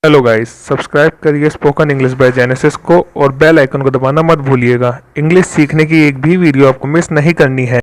Hello guys, subscribe करिए spoken English by genesis को और बेल आइकन को दबाना मत भूलिएगा। इंग्लिश सीखने की एक भी वीडियो आपको मिस नहीं करनी है।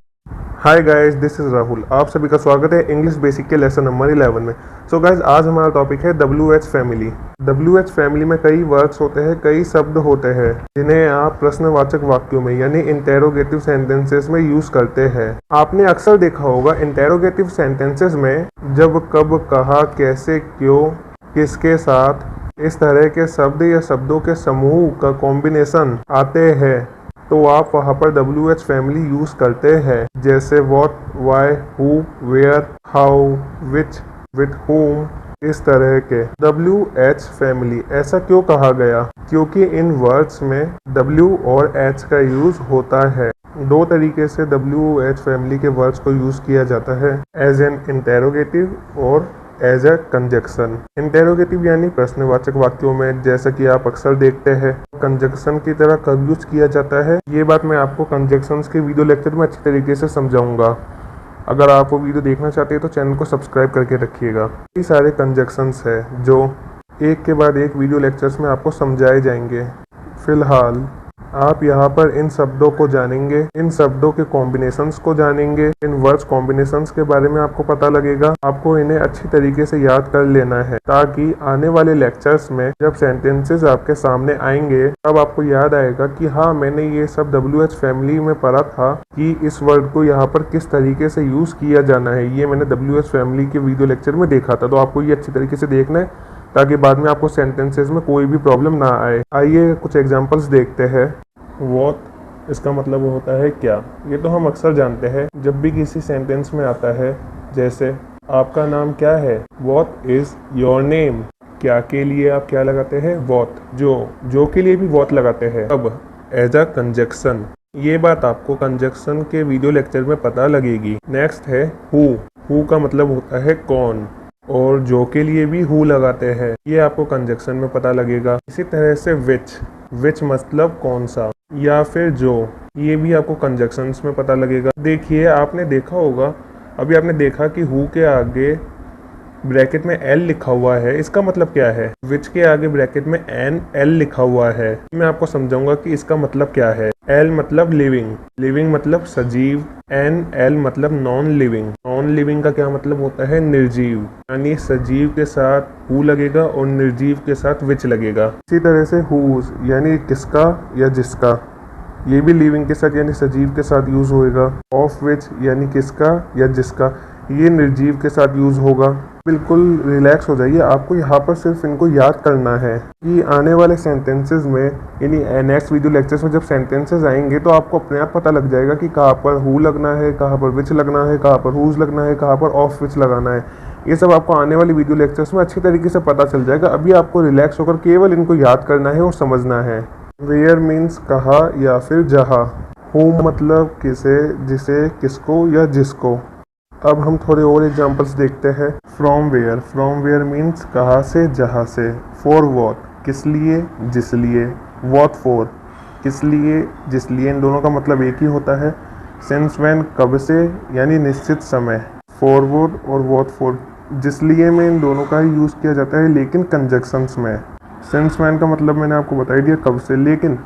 Hi guys, this is Rahul. आप सभी का स्वागत है इंग्लिश बेसिक के लेसन नंबर 11 में। सो गाइस, आज हमारा टॉपिक है WH फैमिली। WH फैमिली में कई वर्ड्स होते हैं, कई शब्द होते हैं जिन्हें आप प्रश्नवाचक वाक्यों में यानी इंटेरोगेटिव सेंटेंसेस में यूज करते हैं। आपने अक्सर देखा होगा इंटेरोगेटिव सेंटेंसेस में जब, कब, कहा, कैसे, क्यों, किसके साथ, इस तरह के शब्द या शब्दों के समूह का कॉम्बिनेशन आते हैं तो आप वहाँ पर WH फैमिली यूज करते हैं, जैसे what, why, who, where, how, which, with whom, इस तरह के। WH फैमिली ऐसा क्यों कहा गया? क्योंकि इन वर्ड्स में W और H का यूज होता है। दो तरीके से WH फैमिली के वर्ड्स को यूज किया जाता है, एज एन इंटेरोगेटिव और एज ए कंजक्शन। इंटेरोगेटिव यानी प्रश्नवाचक वाक्यों में, जैसा कि आप अक्सर देखते हैं। कंजक्शन की तरह कब यूज किया जाता है, ये बात मैं आपको कंजक्शंस के वीडियो लेक्चर में अच्छी तरीके से समझाऊंगा। अगर आप वो वीडियो देखना चाहते हैं तो चैनल को सब्सक्राइब करके रखिएगा। कई सारे कंजक्शंस है जो एक के बाद एक वीडियो लेक्चर्स में आपको समझाए जाएंगे। फिलहाल आप यहाँ पर इन शब्दों को जानेंगे, इन शब्दों के कॉम्बिनेशंस को जानेंगे, इन वर्ड्स कॉम्बिनेशंस के बारे में आपको पता लगेगा। आपको इन्हें अच्छी तरीके से याद कर लेना है ताकि आने वाले लेक्चर्स में जब सेंटेंसेस आपके सामने आएंगे तब आपको याद आएगा कि हाँ, मैंने ये सब WH फैमिली में पढ़ा था कि इस वर्ड को यहाँ पर किस तरीके से यूज किया जाना है। ये मैंने WH फैमिली के वीडियो लेक्चर में देखा था, तो आपको ये अच्छी तरीके से देखना है ताकि बाद में आपको सेंटेंसेस में कोई भी प्रॉब्लम ना आए। आइए कुछ एग्जांपल्स देखते हैं। व्हाट, इसका मतलब होता है क्या। ये तो हम अक्सर जानते हैं जब भी किसी सेंटेंस में आता है, जैसे आपका नाम क्या है, व्हाट इज योर नेम। क्या के लिए आप क्या लगाते हैं, व्हाट। जो के लिए भी व्हाट लगाते हैं। अब एज अ कंजक्शन, ये बात आपको कंजक्शन के वीडियो लेक्चर में पता लगेगी। नेक्स्ट है हु का मतलब होता है कौन, और जो के लिए भी हु लगाते हैं, ये आपको कंजक्शन में पता लगेगा। इसी तरह से विच मतलब कौन सा, या फिर जो, ये भी आपको कंजक्शंस में पता लगेगा। देखिए, आपने देखा होगा, अभी आपने देखा कि हु के आगे ब्रैकेट में L लिखा हुआ है, इसका मतलब क्या है। विच के आगे ब्रैकेट में L लिखा हुआ है। मैं आपको समझाऊंगा कि इसका मतलब क्या है। L मतलब लिविंग मतलब सजीव, L मतलब नॉन लिविंग का क्या मतलब होता है, निर्जीव। यानी सजीव के साथ हु लगेगा और निर्जीव के साथ विच लगेगा। इसी तरह से हुज यानी किसका या जिसका, ये भी लिविंग के साथ यानी सजीव के साथ यूज होएगा। ऑफ विच यानी किसका या जिसका, ये निर्जीव के साथ यूज होगा। बिल्कुल रिलैक्स हो जाइए, आपको यहाँ पर सिर्फ इनको याद करना है कि आने वाले सेंटेंसेस में यानी नेक्स्ट वीडियो लेक्चर्स में जब सेंटेंसेस आएंगे तो आपको अपने आप पता लग जाएगा कि कहाँ पर हु लगना है, कहाँ पर विच लगना है, कहाँ पर हुज लगना है, कहाँ पर ऑफ विच लगाना है। ये सब आपको आने वाली वीडियो लेक्चर्स में अच्छी तरीके से पता चल जाएगा। अभी आपको रिलैक्स होकर केवल इनको याद करना है और समझना है। वेयर मीन्स कहाँ या फिर जहाँ। हु मतलब किसे, जिसे, किसको या जिसको। अब हम थोड़े और एग्जांपल्स देखते हैं। फ्रॉम वेयर मीन्स कहाँ से, जहाँ से। फॉर वॉट किस लिए, जिस लिए। वॉट फॉर किस लिए, जिस लिए, इन दोनों का मतलब एक ही होता है। सिंस व्हेन कब से यानी निश्चित समय। फॉरवर्ड और वॉट फॉर जिस लिए में इन दोनों का ही यूज़ किया जाता है, लेकिन कंजक्शंस में। सिंस व्हेन का मतलब मैंने आपको बता ही दिया, कब से, लेकिन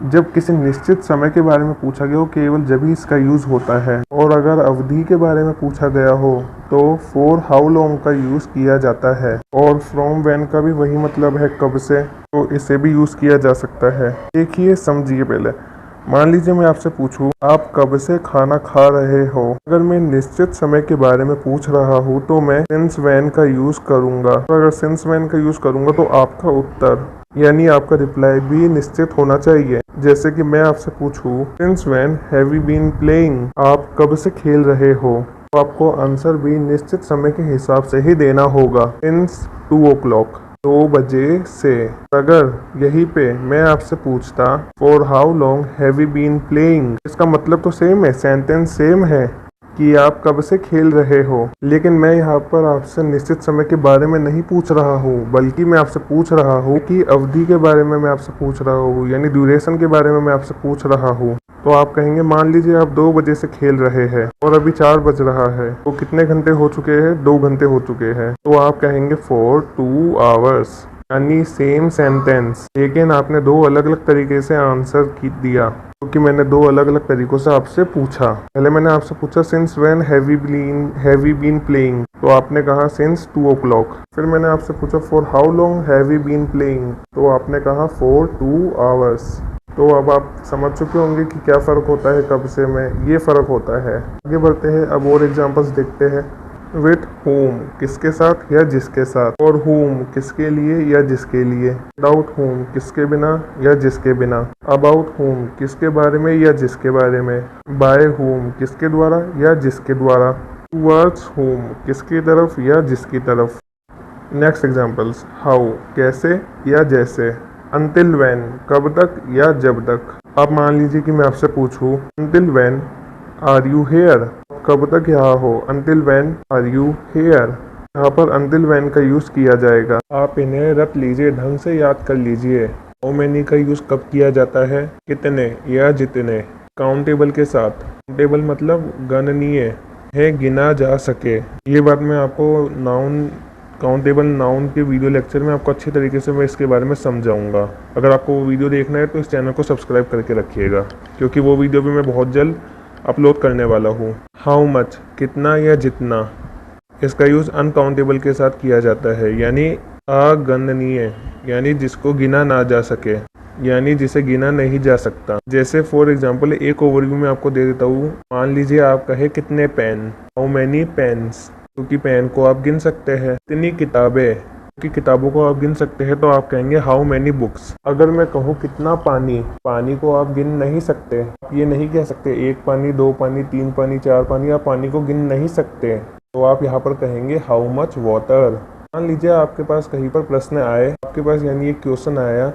जब किसी निश्चित समय के बारे में पूछा गया हो केवल जब ही इसका यूज होता है। और अगर अवधि के बारे में पूछा गया हो तो फॉर हाउ लॉन्ग का यूज किया जाता है। और फ्रॉम व्हेन का भी वही मतलब है, कब से, तो इसे भी यूज किया जा सकता है। देखिए, समझिए पहले। मान लीजिए मैं आपसे पूछूं, आप कब से खाना खा रहे हो। अगर मैं निश्चित समय के बारे में पूछ रहा हूँ तो मैं सिंस व्हेन का यूज करूंगा। तो अगर सिंस व्हेन का यूज करूंगा तो आपका उत्तर यानी आपका रिप्लाई भी निश्चित होना चाहिए। जैसे कि मैं आपसे पूछूं, since when have you been playing, आप कब से खेल रहे हो, तो आपको आंसर भी निश्चित समय के हिसाब से ही देना होगा। सिंस 2 o'clock 2 बजे से। अगर यहीं पे मैं आपसे पूछता for how long have you been playing, इसका मतलब तो सेम है, सेंटेंस सेम है कि आप कब से खेल रहे हो, लेकिन मैं यहाँ पर आपसे निश्चित समय के बारे में नहीं पूछ रहा हूँ, बल्कि मैं आपसे पूछ रहा हूँ कि अवधि के बारे में मैं आपसे पूछ रहा हूँ, यानी ड्यूरेशन के बारे में मैं आपसे पूछ रहा हूँ। तो आप कहेंगे, मान लीजिए आप 2 बजे से खेल रहे हैं और अभी 4 बज रहा है, तो कितने घंटे हो चुके हैं, 2 घंटे हो चुके हैं। तो आप कहेंगे फॉर 2 hours। यानी सेम सेंटेंस, लेकिन आपने दो अलग अलग तरीके से आंसर दिया, क्योंकि मैंने दो अलग अलग तरीकों से आपसे पूछा। पहले मैंने आपसे पूछा since when have you been playing, तो आपने कहा सिंस 2 o'clock। फिर मैंने आपसे पूछा for how long have you been playing, तो आपने कहा फॉर 2 hours। तो अब आप समझ चुके होंगे कि क्या फ़र्क होता है कब से में, ये फ़र्क होता है। आगे बढ़ते हैं, अब और एग्जांपल्स देखते हैं। विथ whom किसके साथ या जिसके साथ, और whom किसके लिए या जिसके लिए, विदाउट whom किसके बिना या जिसके बिना, अबाउट whom किसके बारे में या जिसके बारे में, बाय whom किसके द्वारा या जिसके द्वारा, टुवर्ड्स whom किसकी तरफ या जिसकी तरफ। नेक्स्ट एग्जांपल्स, हाउ कैसे या जैसे, अनटिल व्हेन कब तक या जब तक। आप मान लीजिए कि मैं आपसे पूछूं until when are you here, कब तक यहाँ हो, until when are you here. यहाँ पर अनटिल व्हेन का यूज़ किया जाएगा। आप इन्हें रट लीजिए, ढंग से याद कर लीजिए। हाउ मेनी का यूज़ कब किया जाता है, कितने या जितने, काउंटेबल के साथ। काउंटेबल मतलब गणनीय है, गिना जा सके। ये बात मैं आपको काउंटेबल नाउन के वीडियो लेक्चर में आपको अच्छी तरीके से मैं इसके बारे में समझाऊंगा। अगर आपको वो वीडियो देखना है तो इस चैनल को सब्सक्राइब करके रखिएगा, क्योंकि वो वीडियो भी मैं बहुत जल्द अपलोड करने वाला हूँ। हाउ मच कितना या जितना, इसका यूज़ अनकाउंटेबल के साथ किया जाता है, यानी अगणनीय, यानी जिसको गिना ना जा सके, यानी जिसे गिना नहीं जा सकता। जैसे फॉर एग्जांपल एक ओवरव्यू में आपको दे देता हूँ। मान लीजिए आप कहे कितने पेन, हाउ मैनी पेन्स, क्योंकि पेन को आप गिन सकते हैं। कितनी किताबें, क्योंकि किताबों को आप गिन सकते हैं, तो आप कहेंगे हाउ मैनी बुक्स। अगर मैं कहूँ कितना पानी, पानी को आप गिन नहीं सकते, आप ये नहीं कह सकते 1 पानी 2 पानी 3 पानी 4 पानी, आप पानी को गिन नहीं सकते, तो आप यहाँ पर कहेंगे हाउ मच वाटर। मान लीजिए आपके पास कहीं पर प्रश्न आए, आपके पास यानी एक क्वेश्चन आया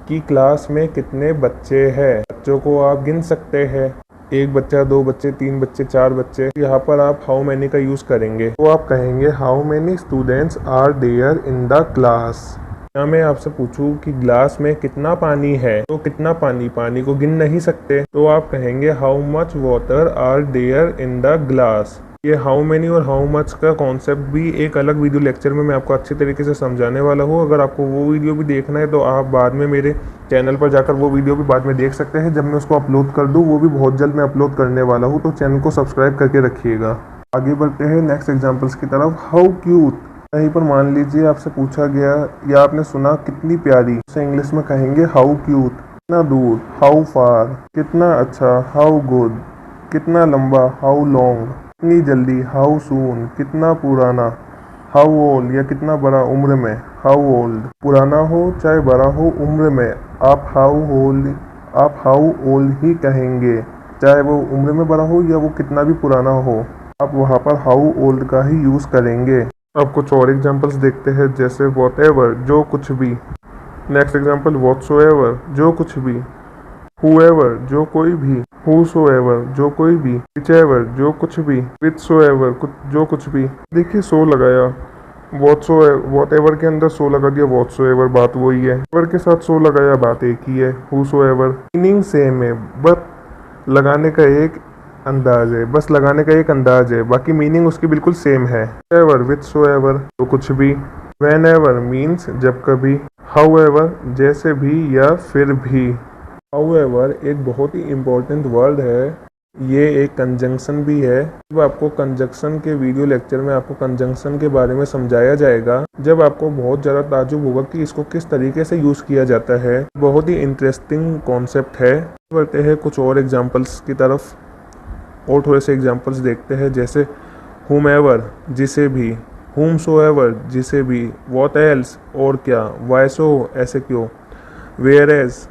कि क्लास में कितने बच्चे हैं। बच्चों को आप गिन सकते हैं, 1 बच्चा 2 बच्चे 3 बच्चे 4 बच्चे। यहाँ पर आप हाउ मैनी का यूज़ करेंगे, तो आप कहेंगे how many students are there in the class. या मैं आपसे पूछूं कि ग्लास में कितना पानी है, तो कितना पानी, पानी को गिन नहीं सकते, तो आप कहेंगे how much water are there in the glass. ये हाउ मैनी और हाउ मच का कॉन्सेप्ट भी एक अलग वीडियो लेक्चर में मैं आपको अच्छी तरीके से समझाने वाला हूँ। अगर आपको वो वीडियो भी देखना है तो आप बाद में मेरे चैनल पर जाकर वो वीडियो भी बाद में देख सकते हैं, जब मैं उसको अपलोड कर दूँ। वो भी बहुत जल्द मैं अपलोड करने वाला हूँ, तो चैनल को सब्सक्राइब करके रखिएगा। आगे बढ़ते हैं नेक्स्ट एग्जाम्पल्स की तरफ। हाउ क्यूट, कहीं पर मान लीजिए आपसे पूछा गया या आपने सुना कितनी प्यारी, उसे इंग्लिश में कहेंगे हाउ क्यूट। कितना दूर, हाउ फार। कितना अच्छा, हाउ गुड। कितना लंबा, हाउ लॉन्ग। कितनी जल्दी, हाउ सून। कितना पुराना, हाउ ओल्ड, या कितना बड़ा उम्र में, हाउ ओल्ड। पुराना हो चाहे बड़ा हो उम्र में, आप हाउ ओल्ड ही कहेंगे, चाहे वो उम्र में बड़ा हो या वो कितना भी पुराना हो, आप वहाँ पर हाउ ओल्ड का ही यूज़ करेंगे। अब कुछ और एग्जांपल्स देखते हैं, जैसे व्हाटएवर जो कुछ भी। नेक्स्ट एग्जांपल व्हाटसोएवर जो कुछ भी, हुएवर जो कोई भी, हुसोएवर जो कोई भी, व्हिचएवर जो कुछ भी, विथसोएवर जो कुछ भी। देखिए सो लगाया, व्हाटएवर के अंदर सो लगा दिया, व्हाटसोएवर बात वही है, एवर के साथ सो लगाया बात एक ही है, हुसोएवर। मीनिंग सेम है, बस लगाने का एक अंदाज है, बाकी मीनिंग उसकी बिल्कुल सेम है। एवर विथसोएवर तो कुछ भी, व्हेनेवर मीन्स जब कभी, हाउएवर जैसे भी या फिर भी। हाउएवर एक बहुत ही इम्पोर्टेंट वर्ड है, ये एक कंजंक्शन भी है। जब आपको कंजंक्शन के वीडियो लेक्चर में आपको कंजंक्शन के बारे में समझाया जाएगा, जब आपको बहुत ज़्यादा ताज्जुब होगा कि इसको किस तरीके से यूज़ किया जाता है। बहुत ही इंटरेस्टिंग कॉन्सेप्ट है। बढ़ते हैं कुछ और एग्जांपल्स की तरफ, और थोड़े से एग्जांपल्स देखते हैं, जैसे whomever जिसे भी, whomsoever जिसे भी, what else और क्या, why so ऐसे क्यों, whereas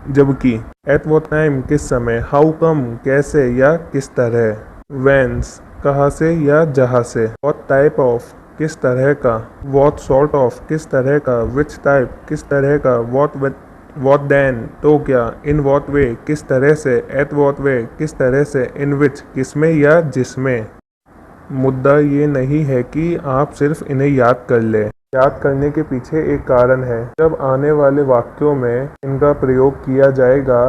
जबकि, at what time किस समय, how come कैसे या किस तरह, whence कहाँ से या जहाँ से, what type of किस तरह का, what sort of किस तरह का, which type किस तरह का, what then तो क्या, in what way किस तरह से, at what way किस तरह से, in which किसमें या जिसमें। मुद्दा ये नहीं है कि आप सिर्फ इन्हें याद कर लें, याद करने के पीछे एक कारण है। जब आने वाले वाक्यों में इनका प्रयोग किया जाएगा,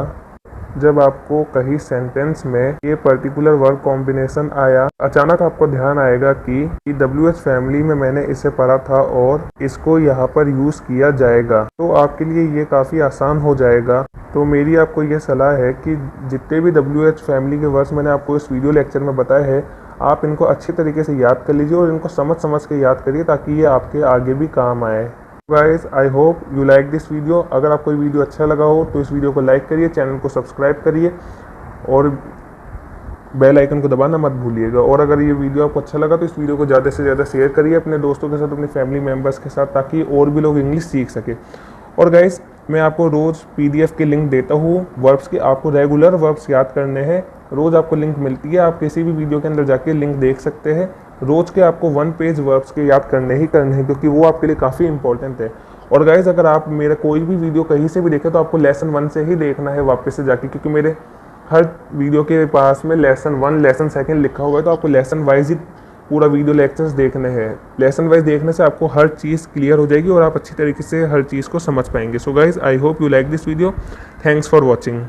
जब आपको कहीं सेंटेंस में ये पर्टिकुलर वर्ड कॉम्बिनेशन आया, अचानक आपको ध्यान आएगा कि WH फैमिली में मैंने इसे पढ़ा था और इसको यहाँ पर यूज़ किया जाएगा, तो आपके लिए ये काफ़ी आसान हो जाएगा। तो मेरी आपको ये सलाह है कि जितने भी WH फैमिली के वर्ड्स मैंने आपको इस वीडियो लेक्चर में बताए हैं, आप इनको अच्छी तरीके से याद कर लीजिए और इनको समझ समझ के याद करिए ताकि ये आपके आगे भी काम आए। Guys, I hope you like this video. अगर आपको ये वीडियो अच्छा लगा हो तो इस वीडियो को लाइक करिए, चैनल को सब्सक्राइब करिए और बेल आइकन को दबाना मत भूलिएगा। और अगर ये वीडियो आपको अच्छा लगा तो इस वीडियो को ज़्यादा से ज़्यादा शेयर करिए अपने दोस्तों के साथ, अपनी फैमिली मेम्बर्स के साथ, ताकि और भी लोग इंग्लिश सीख सके। और गाइस, मैं आपको रोज़ PDF की लिंक देता हूँ वर्ब्स की। आपको रेगुलर वर्ब्स याद करने हैं, रोज़ आपको लिंक मिलती है, आप किसी भी वीडियो के अंदर जाके लिंक देख सकते हैं। रोज़ के आपको 1 पेज वर्ब्स के याद करने ही करने हैं, क्योंकि वो आपके लिए काफ़ी इंपॉर्टेंट है। और गाइस, अगर आप मेरा कोई भी वीडियो कहीं से भी देखें तो आपको लेसन 1 से ही देखना है वापस से जाके, क्योंकि मेरे हर वीडियो के पास में लेसन 1, लेसन 2 लिखा हुआ है, तो आपको लेसन वाइज ही पूरा वीडियो लेक्चर्स देखने हैं। लेसन वाइज देखने से आपको हर चीज़ क्लियर हो जाएगी और आप अच्छी तरीके से हर चीज़ को समझ पाएंगे। So guys, I hope you like this video. Thanks for watching.